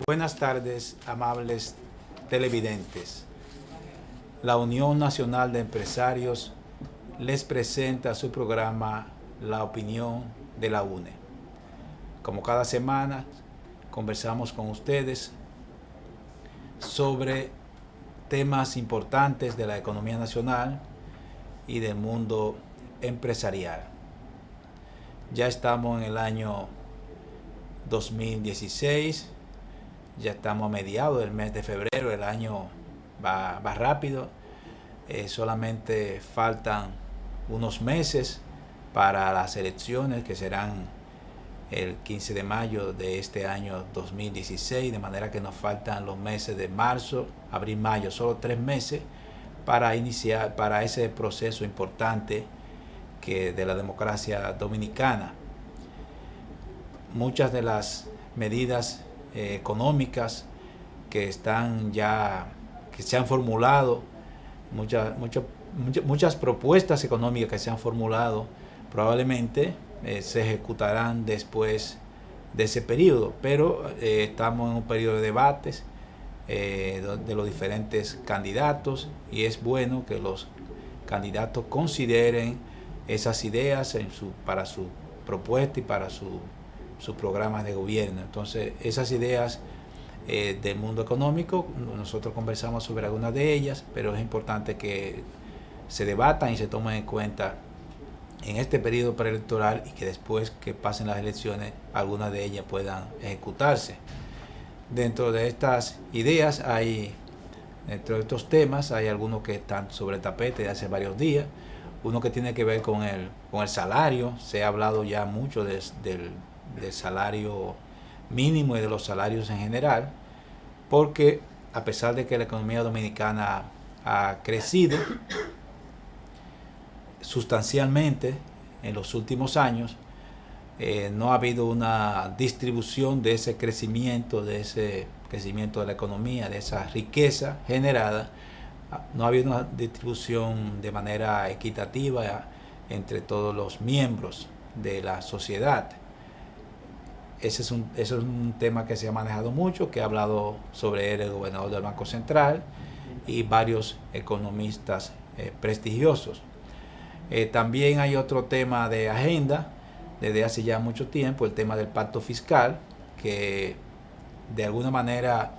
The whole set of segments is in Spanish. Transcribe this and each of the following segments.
Buenas tardes, amables televidentes. La Unión Nacional de Empresarios les presenta su programa La Opinión de la UNE. Como cada semana, conversamos con ustedes sobre temas importantes de la economía nacional y del mundo empresarial. Ya estamos en el año 2016. Ya estamos a mediados del mes de febrero, el año va rápido, solamente faltan unos meses para las elecciones que serán el 15 de mayo de este año 2016, de manera que nos faltan los meses de marzo, abril, mayo, solo 3 meses para iniciar, para ese proceso importante de la democracia dominicana. Muchas de las medidas económicas que se han formulado, muchas propuestas económicas que se han formulado probablemente se ejecutarán después de ese periodo, pero estamos en un periodo de debates de los diferentes candidatos, y es bueno que los candidatos consideren esas ideas para su propuesta y para sus programas de gobierno. Entonces, esas ideas del mundo económico, nosotros conversamos sobre algunas de ellas, pero es importante que se debatan y se tomen en cuenta en este periodo preelectoral, y que después que pasen las elecciones, algunas de ellas puedan ejecutarse. Dentro de estas ideas dentro de estos temas, hay algunos que están sobre el tapete de hace varios días. Uno que tiene que ver con el salario. Se ha hablado ya mucho del salario mínimo y de los salarios en general, porque a pesar de que la economía dominicana ha crecido sustancialmente en los últimos años, no ha habido una distribución de ese crecimiento de la economía, de esa riqueza generada. No ha habido una distribución de manera equitativa entre todos los miembros de la sociedad. Ese es un tema que se ha manejado mucho, que ha hablado sobre él el gobernador del Banco Central y varios economistas prestigiosos. También hay otro tema de agenda desde hace ya mucho tiempo, el tema del pacto fiscal, que de alguna manera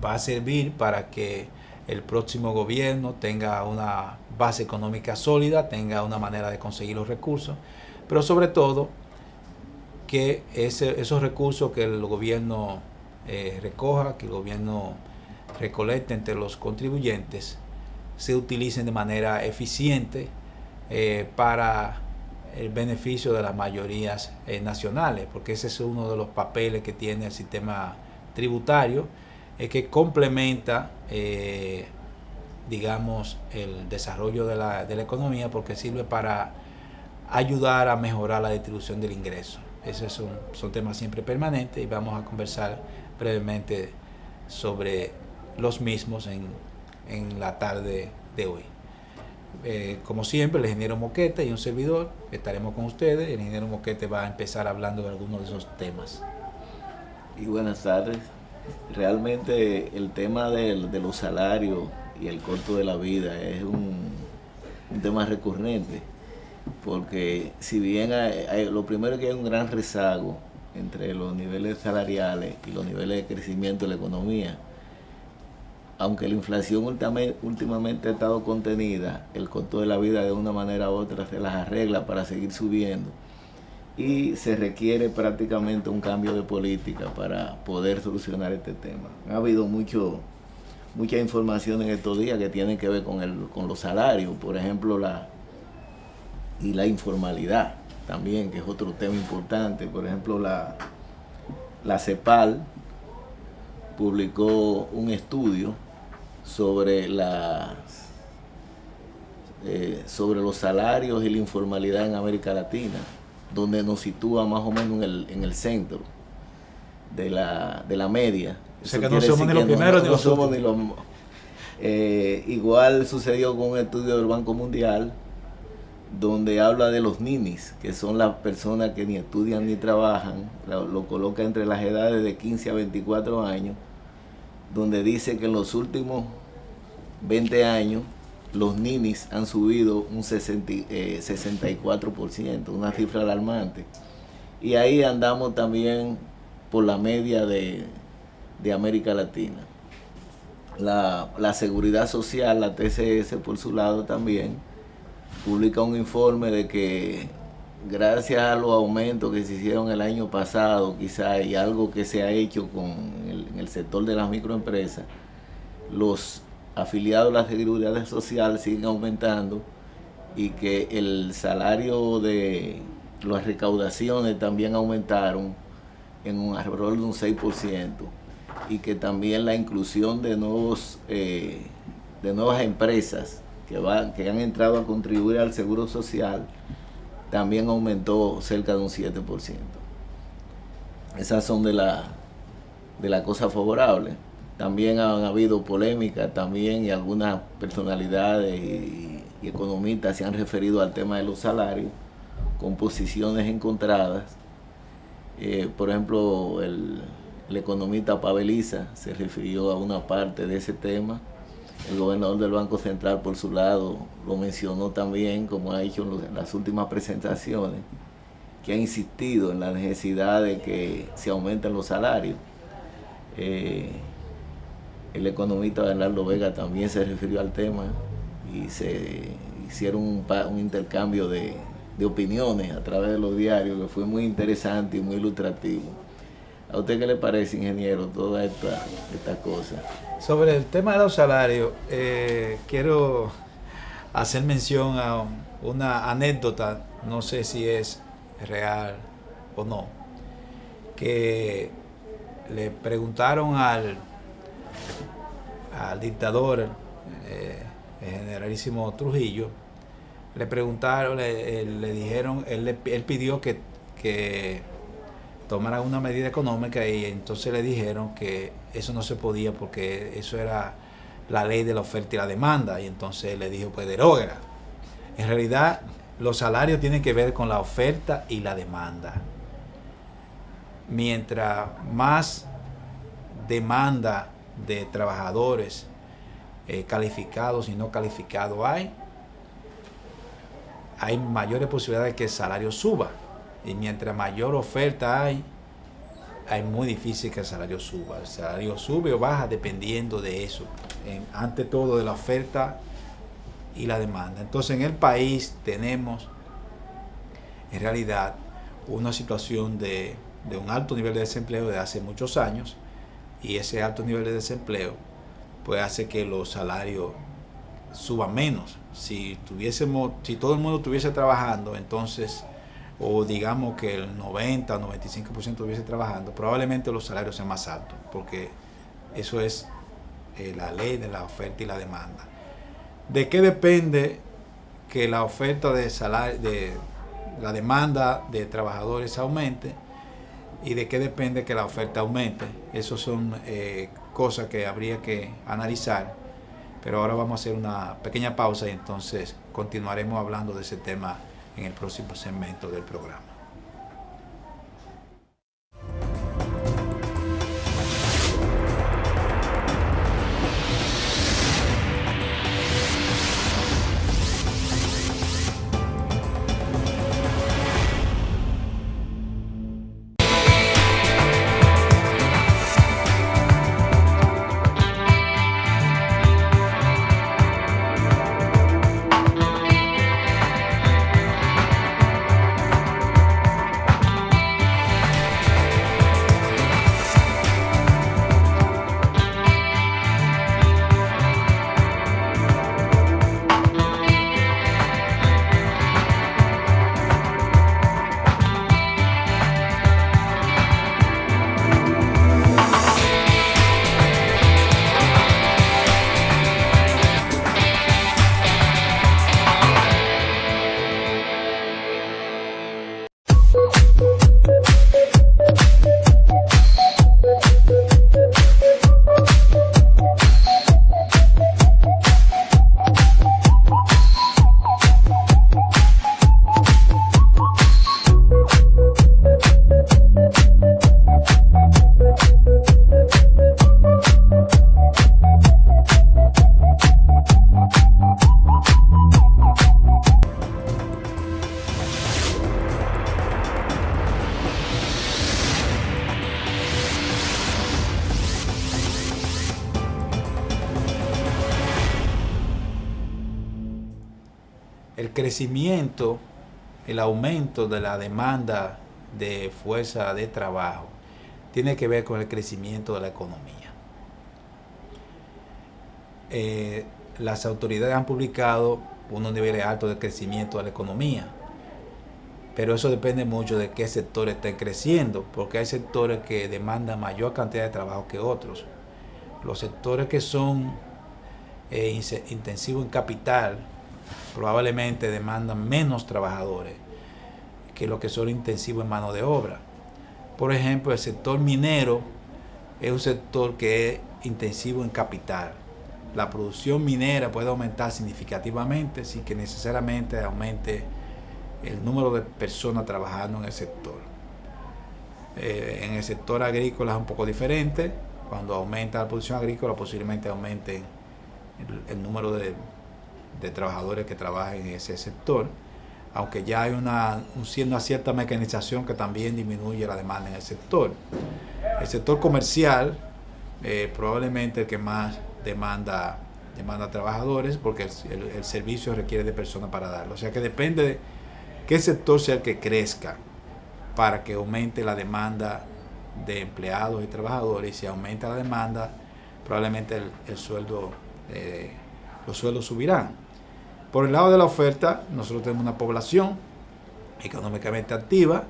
va a servir para que el próximo gobierno tenga una base económica sólida, tenga una manera de conseguir los recursos, pero sobre todo que esos recursos que el gobierno recoja, que el gobierno recolecte entre los contribuyentes, se utilicen de manera eficiente para el beneficio de las mayorías nacionales, porque ese es uno de los papeles que tiene el sistema tributario, que complementa digamos el desarrollo de la economía, porque sirve para ayudar a mejorar la distribución del ingreso. Esos son temas siempre permanentes, y vamos a conversar brevemente sobre los mismos en la tarde de hoy. Como siempre, el ingeniero Moquete y un servidor estaremos con ustedes. El ingeniero Moquete va a empezar hablando de algunos de esos temas. Y buenas tardes. Realmente el tema de los salarios y el costo de la vida es un tema recurrente, porque si bien lo primero es que hay un gran rezago entre los niveles salariales y los niveles de crecimiento de la economía. Aunque la inflación últimamente ha estado contenida, el costo de la vida de una manera u otra se las arregla para seguir subiendo, y se requiere prácticamente un cambio de política para poder solucionar este tema. Ha habido mucha información en estos días que tienen que ver con los salarios, por ejemplo, y la informalidad también, que es otro tema importante. Por ejemplo, la CEPAL publicó un estudio sobre sobre los salarios y la informalidad en América Latina, donde nos sitúa más o menos en el centro de la media. O sea que no somos ni los primeros ni los últimos. Igual sucedió con un estudio del Banco Mundial, donde habla de los ninis, que son las personas que ni estudian ni trabajan, lo coloca entre las edades de 15 a 24 años, donde dice que en los últimos 20 años los ninis han subido un 64%, una cifra alarmante. Y ahí andamos también por la media de América Latina. La Seguridad Social, la TCS, por su lado también, publica un informe de que gracias a los aumentos que se hicieron el año pasado, quizá, y algo que se ha hecho en el sector de las microempresas, los afiliados a la Seguridad Social siguen aumentando y que el salario de las recaudaciones también aumentaron en un alrededor de un 6%, y que también la inclusión de nuevas empresas que han entrado a contribuir al seguro social también aumentó cerca de un 7%. Esas son de la cosa favorable. También han habido polémicas también, y algunas personalidades y economistas se han referido al tema de los salarios con posiciones encontradas. Por ejemplo, el economista Paveliza se refirió a una parte de ese tema. El gobernador del Banco Central, por su lado, lo mencionó también, como ha hecho en las últimas presentaciones, que ha insistido en la necesidad de que se aumenten los salarios. El economista Bernardo Vega también se refirió al tema y se hicieron un intercambio de opiniones a través de los diarios, que fue muy interesante y muy ilustrativo. ¿A usted qué le parece, ingeniero, toda esta cosa? Sobre el tema de los salarios, quiero hacer mención a una anécdota, no sé si es real o no, que le preguntaron al dictador, el generalísimo Trujillo, le preguntaron, le dijeron, él pidió que tomaran una medida económica, y entonces le dijeron que eso no se podía porque eso era la ley de la oferta y la demanda, y entonces le dijo, pues deróguela. En realidad los salarios tienen que ver con la oferta y la demanda. Mientras más demanda de trabajadores calificados y no calificados hay mayores posibilidades de que el salario suba, y mientras mayor oferta hay muy difícil que el salario suba. El salario sube o baja dependiendo de eso, ante todo de la oferta y la demanda. Entonces en el país tenemos en realidad una situación de un alto nivel de desempleo de hace muchos años, y ese alto nivel de desempleo pues hace que los salarios suban menos. Si todo el mundo estuviese trabajando, entonces, o digamos que el 90 o 95% estuviese trabajando, probablemente los salarios sean más altos, porque eso es la ley de la oferta y la demanda. ¿De qué depende que la oferta de salario, de la demanda de trabajadores aumente, y de qué depende que la oferta aumente? Esas son cosas que habría que analizar, pero ahora vamos a hacer una pequeña pausa y entonces continuaremos hablando de ese tema en el próximo segmento del programa. El crecimiento, el aumento de la demanda de fuerza de trabajo tiene que ver con el crecimiento de la economía. Las autoridades han publicado unos niveles altos de crecimiento de la economía, pero eso depende mucho de qué sectores estén creciendo, porque hay sectores que demandan mayor cantidad de trabajo que otros. Los sectores que son intensivos en capital probablemente demandan menos trabajadores que los que son intensivos en mano de obra. Por ejemplo, el sector minero es un sector que es intensivo en capital. La producción minera puede aumentar significativamente sin que necesariamente aumente el número de personas trabajando en el sector. En el sector agrícola es un poco diferente. Cuando aumenta la producción agrícola, posiblemente aumente el número de trabajadores que trabajan en ese sector, aunque ya hay una cierta mecanización que también disminuye la demanda en el sector. El sector comercial probablemente el que más demanda trabajadores, porque el servicio requiere de personas para darlo. O sea que depende de qué sector sea el que crezca para que aumente la demanda de empleados y trabajadores. Y si aumenta la demanda, probablemente los sueldos subirán. Por el lado de la oferta, nosotros tenemos una población económicamente activa,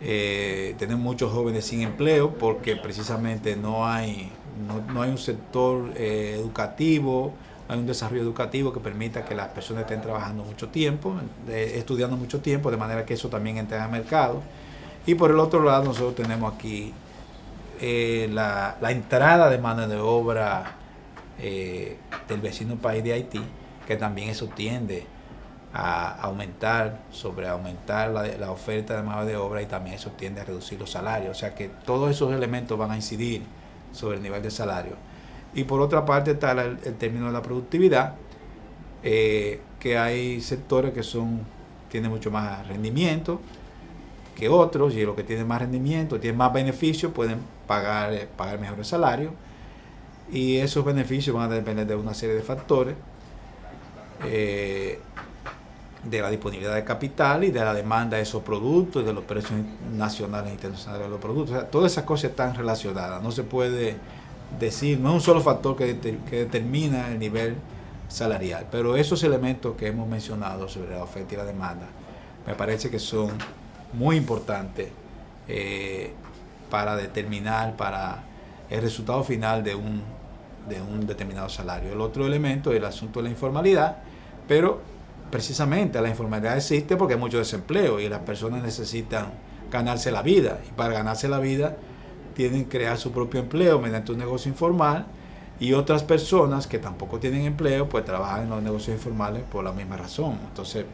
tenemos muchos jóvenes sin empleo porque precisamente no hay un sector educativo, no hay un desarrollo educativo que permita que las personas estén trabajando mucho tiempo, estudiando mucho tiempo, de manera que eso también entre al mercado. Y por el otro lado, nosotros tenemos aquí la entrada de mano de obra del vecino país de Haití, que también eso tiende a aumentar la oferta de mano de obra, y también eso tiende a reducir los salarios. O sea que todos esos elementos van a incidir sobre el nivel de salario. Y por otra parte está el término de la productividad, que hay sectores que tienen mucho más rendimiento que otros, y los que tienen más rendimiento, tienen más beneficios, pueden pagar mejores salarios, y esos beneficios van a depender de una serie de factores, de la disponibilidad de capital y de la demanda de esos productos y de los precios nacionales e internacionales de los productos. O sea, todas esas cosas están relacionadas. No se puede decir, no es un solo factor que determina el nivel salarial, pero esos elementos que hemos mencionado sobre la oferta y la demanda me parece que son muy importantes para determinar el resultado final de un determinado salario. El otro elemento es el asunto de la informalidad, pero precisamente la informalidad existe porque hay mucho desempleo y las personas necesitan ganarse la vida, y para ganarse la vida tienen que crear su propio empleo mediante un negocio informal, y otras personas que tampoco tienen empleo pues trabajan en los negocios informales por la misma razón. Entonces,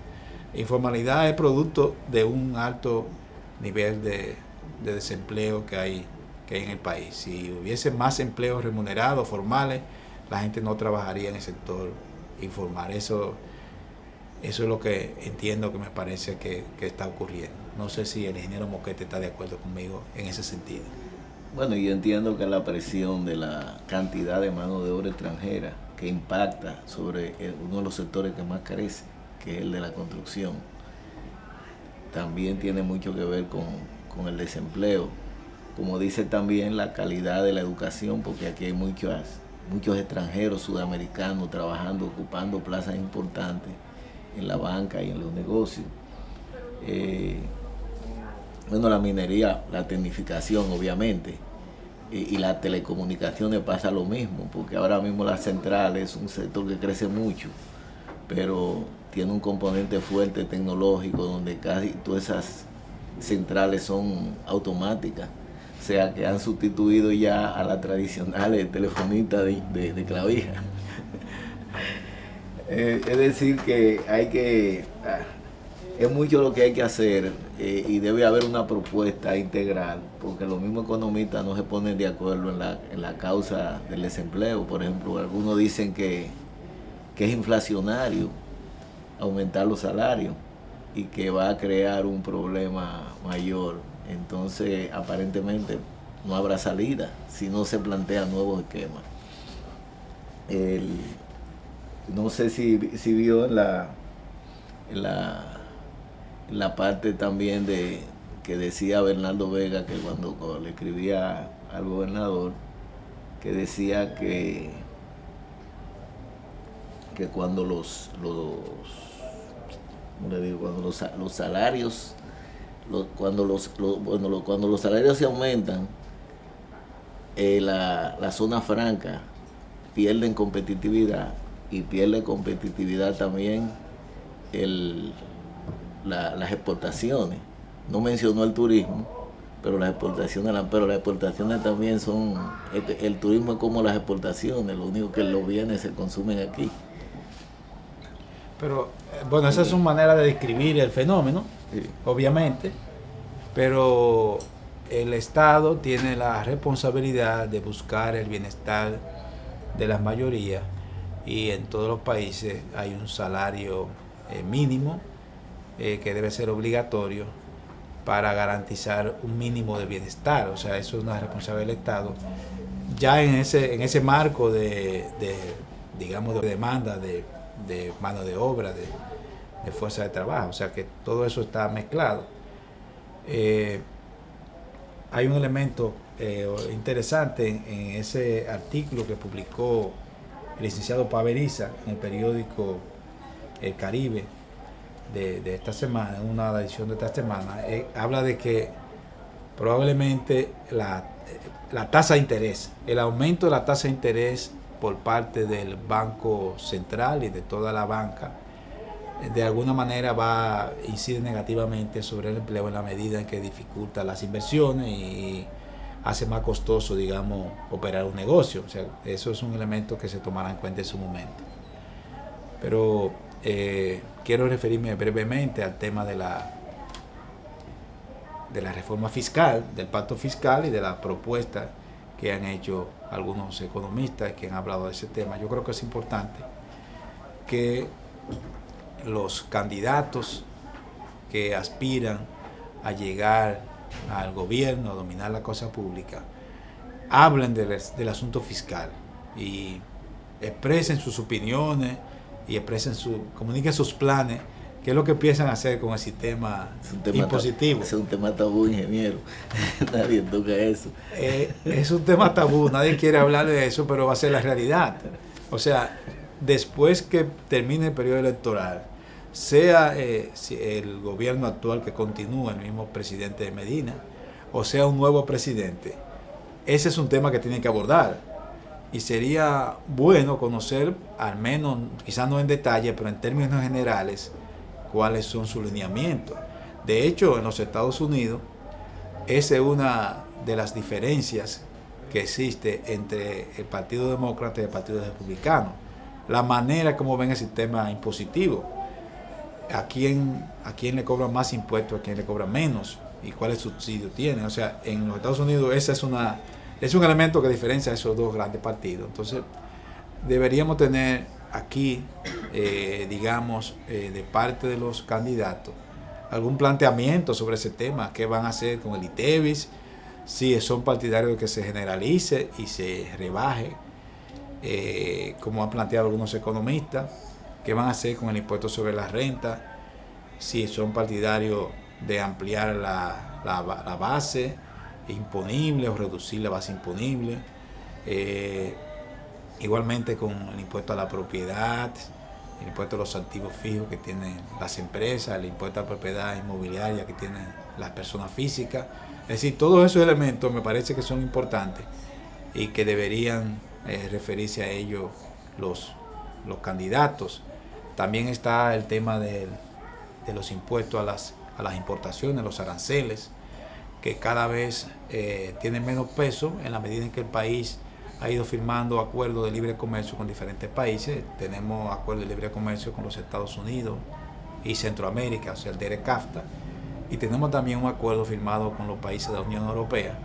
informalidad es producto de un alto nivel de desempleo que hay en el país. Si hubiese más empleos remunerados, formales, la gente no trabajaría en el sector informal. Eso es lo que entiendo que me parece que está ocurriendo. No sé si el ingeniero Moquete está de acuerdo conmigo en ese sentido. Bueno, yo entiendo que la presión de la cantidad de mano de obra extranjera que impacta sobre uno de los sectores que más carece, que es el de la construcción, también tiene mucho que ver con el desempleo. Como dice también la calidad de la educación, porque aquí hay muchos extranjeros sudamericanos trabajando, ocupando plazas importantes en la banca y en los negocios. Bueno, la minería, la tecnificación obviamente, y las telecomunicaciones pasa lo mismo, porque ahora mismo la central es un sector que crece mucho, pero tiene un componente fuerte tecnológico donde casi todas esas centrales son automáticas, o sea que han sustituido ya a las tradicionales telefonitas de clavija. Es decir que es mucho lo que hay que hacer, y debe haber una propuesta integral, porque los mismos economistas no se ponen de acuerdo en la causa del desempleo. Por ejemplo, algunos dicen que es inflacionario aumentar los salarios y que va a crear un problema mayor. Entonces, aparentemente no habrá salida si no se plantean nuevos esquemas. No sé si vio en la parte también de que decía Bernardo Vega, que cuando le escribía al gobernador, que decía que cuando los salarios, cuando los salarios se aumentan, la zona franca pierden competitividad, y pierde competitividad también las exportaciones. No mencionó el turismo, pero las exportaciones también son, el turismo es como las exportaciones, lo único que los bienes se consumen aquí. Pero bueno, esa es una manera de describir el fenómeno, sí, obviamente, pero el Estado tiene la responsabilidad de buscar el bienestar de las mayorías, y en todos los países hay un salario mínimo que debe ser obligatorio para garantizar un mínimo de bienestar. O sea, eso es una responsabilidad del Estado. Ya en ese marco digamos, de demanda de mano de obra, de fuerza de trabajo. O sea, que todo eso está mezclado. Hay un elemento interesante en ese artículo que publicó el licenciado Paveriza en el periódico El Caribe de esta semana, en una edición de esta semana. Habla de que probablemente la tasa de interés, el aumento de la tasa de interés por parte del Banco Central y de toda la banca, de alguna manera incide negativamente sobre el empleo, en la medida en que dificulta las inversiones y hace más costoso, digamos, operar un negocio. O sea, eso es un elemento que se tomará en cuenta en su momento. Pero quiero referirme brevemente al tema de la reforma fiscal, del pacto fiscal y de la propuesta que han hecho algunos economistas que han hablado de ese tema. Yo creo que es importante que los candidatos que aspiran a llegar al gobierno, a dominar la cosa pública, hablen del asunto fiscal y expresen sus opiniones y comuniquen sus planes, qué es lo que piensan hacer con el sistema impositivo. Es un tema tabú, ingeniero. Nadie toca eso. Es un tema tabú, nadie quiere hablar de eso, pero va a ser la realidad. O sea, después que termine el periodo electoral, sea si el gobierno actual que continúa, el mismo presidente de Medina, o sea un nuevo presidente, ese es un tema que tiene que abordar. Y sería bueno conocer, al menos, quizás no en detalle, pero en términos generales, cuáles son sus lineamientos. De hecho, en los Estados Unidos, esa es una de las diferencias que existe entre el Partido Demócrata y el Partido Republicano. La manera como ven el sistema impositivo. ¿A quién le cobran más impuestos, a quién le cobran menos? ¿Y cuáles subsidios tienen? O sea, en los Estados Unidos ese es un elemento que diferencia a esos dos grandes partidos. Entonces, deberíamos tener aquí, digamos, de parte de los candidatos, algún planteamiento sobre ese tema. ¿Qué van a hacer con el ITEVIS? Si son partidarios de que se generalice y se rebaje, como han planteado algunos economistas. ¿Qué van a hacer con el impuesto sobre la renta? Si son partidarios de ampliar la base imponible o reducir la base imponible. Igualmente con el impuesto a la propiedad, el impuesto a los activos fijos que tienen las empresas, el impuesto a la propiedad inmobiliaria que tienen las personas físicas. Es decir, todos esos elementos me parece que son importantes y que deberían referirse a ellos los candidatos. También está el tema de los impuestos a las importaciones, los aranceles, que cada vez tienen menos peso en la medida en que el país ha ido firmando acuerdos de libre comercio con diferentes países. Tenemos acuerdos de libre comercio con los Estados Unidos y Centroamérica, o sea, el DERECAFTA, y tenemos también un acuerdo firmado con los países de la Unión Europea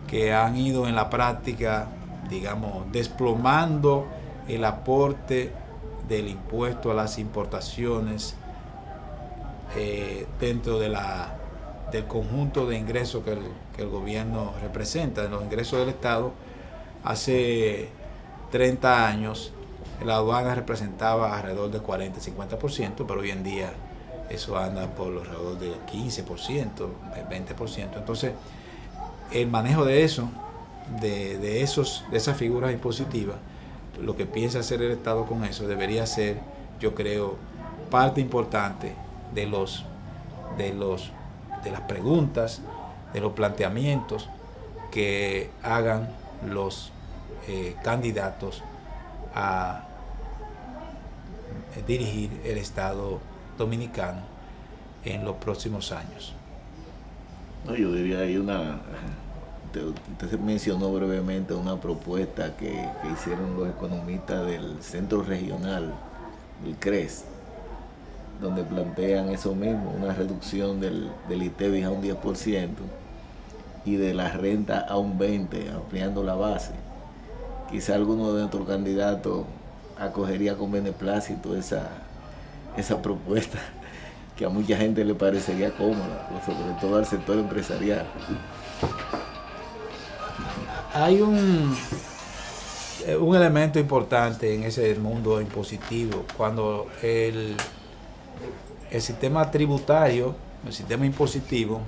que han ido en la práctica, digamos, desplomando el aporte del impuesto a las importaciones dentro de del conjunto de ingresos que el gobierno representa, de los ingresos del Estado. Hace 30 años la aduana representaba alrededor del 40-50%, pero hoy en día eso anda por alrededor del 15%, del 20%. Entonces, el manejo de eso, de esas figuras impositivas, lo que piensa hacer el Estado con eso debería ser, yo creo, parte importante de las preguntas, de los planteamientos que hagan los candidatos a dirigir el Estado dominicano en los próximos años. No, yo diría hay usted mencionó brevemente una propuesta que hicieron los economistas del Centro Regional, del CRES, donde plantean eso mismo, una reducción del ITEVIS a un 10% y de la renta a un 20%, ampliando la base. Quizá alguno de nuestros candidatos acogería con beneplácito esa propuesta, que a mucha gente le parecería cómoda, sobre todo al sector empresarial. Hay un elemento importante en ese mundo impositivo, cuando el sistema tributario, el sistema impositivo,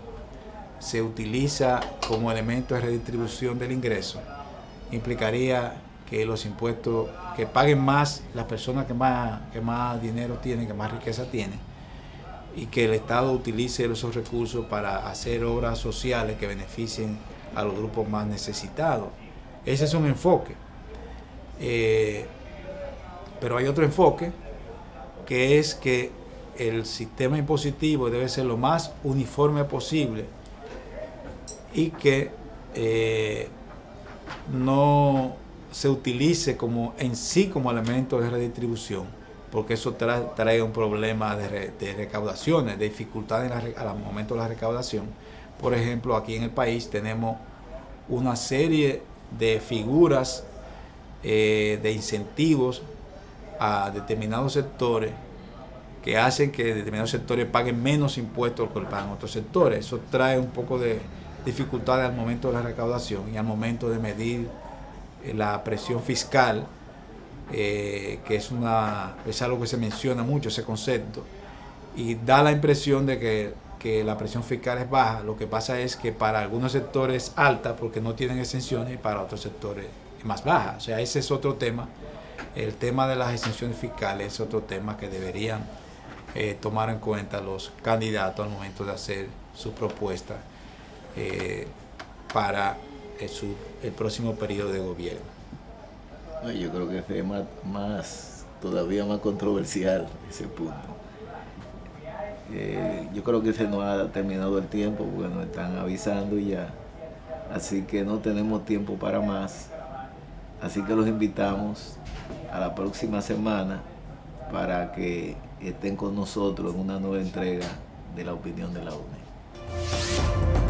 se utiliza como elemento de redistribución del ingreso. Implicaría que los impuestos, que paguen más las personas que más dinero tienen, que más riqueza tienen, y que el Estado utilice esos recursos para hacer obras sociales que beneficien a los grupos más necesitados. Ese es un enfoque. Pero hay otro enfoque, que es que el sistema impositivo debe ser lo más uniforme posible y que no se utilice como elemento de redistribución, porque eso trae un problema de recaudaciones, de dificultades al momento de la recaudación. Por ejemplo, aquí en el país tenemos una serie de figuras de incentivos a determinados sectores que hacen que determinados sectores paguen menos impuestos que pagan otros sectores. Eso trae un poco de dificultades al momento de la recaudación y al momento de medir la presión fiscal, que es algo que se menciona mucho, ese concepto, y da la impresión de que la presión fiscal es baja. Lo que pasa es que para algunos sectores es alta porque no tienen exenciones y para otros sectores es más baja. O sea, ese es otro tema. El tema de las exenciones fiscales es otro tema que deberían tomar en cuenta los candidatos al momento de hacer sus propuestas para el próximo periodo de gobierno. Yo creo que es todavía más controversial ese punto. Yo creo que se nos ha terminado el tiempo porque nos están avisando ya, así que no tenemos tiempo para más, así que los invitamos a la próxima semana para que estén con nosotros en una nueva entrega de La Opinión de la UNE.